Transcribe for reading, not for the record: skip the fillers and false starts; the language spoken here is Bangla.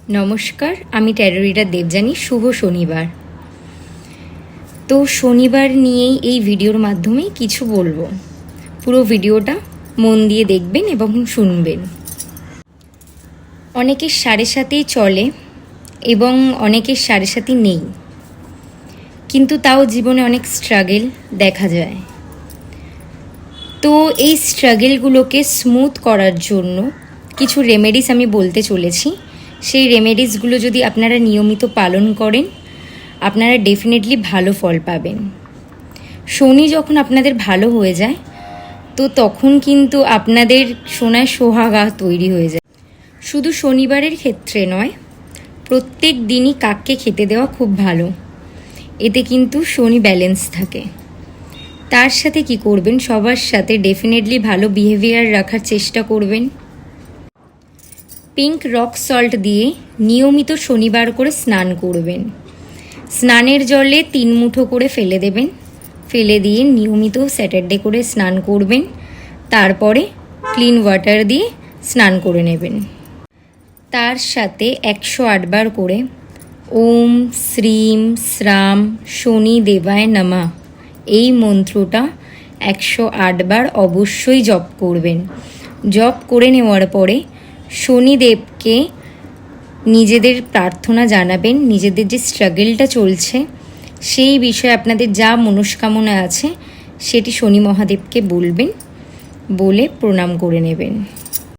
নমস্কার, আমি ট্যারো রিডার দেবযানী। শুভ শনিবার। তো শনিবার নিয়েই এই ভিডিওর মাধ্যমে কিছু বলবো। পুরো ভিডিওটা মন দিয়ে দেখবেন এবং শুনবেন। অনেকের সাড়ে সাথেই চলে এবং অনেকের সাড়ে সাথে নেই, কিন্তু তাও জীবনে অনেক স্ট্রাগল দেখা যায়। তো এই স্ট্রাগলগুলোকে স্মুথ করার জন্য কিছু রেমেডিস আমি বলতে চলেছি। সেই রেমেডিসগুলো যদি আপনারা নিয়মিত পালন করেন, আপনারা ডেফিনেটলি ভালো ফল পাবেন। শনি যখন আপনাদের ভালো হয়ে যায়, তো তখন কিন্তু আপনাদের সোনায় সোহাগা তৈরি হয়ে যায়। শুধু শনিবারের ক্ষেত্রে নয়, প্রত্যেক দিনই কাককে খেতে দেওয়া খুব ভালো। এতে কিন্তু শনি ব্যালেন্স থাকে। তার সাথে কি করবেন, সবার সাথে ডেফিনেটলি ভালো বিহেভিয়ার রাখার চেষ্টা করবেন। পিঙ্ক রক সল্ট দিয়ে নিয়মিত শনিবার করে স্নান করবেন। স্নানের জলে 3 মুঠো করে ফেলে দেবেন, ফেলে দিয়ে নিয়মিত স্যাটারডে করে স্নান করবেন। তারপরে ক্লিন ওয়াটার দিয়ে স্নান করে নেবেন। তার সাথে 108 বার করে ওম শ্রীম শ্রাম শনি দেবায় নমঃ এই মন্ত্রটা 108 বার অবশ্যই জপ করবেন। জপ করে নেওয়ার পরে শনিদেবকে নিজেদের প্রার্থনা জানাবেন। নিজেদের যে স্ট্রাগলটা চলছে সেই বিষয়ে আপনাদের যা মনস্কামনা আছে সেটি শনি মহাদেবকে বলবেন, বলে প্রণাম করে নেবেন।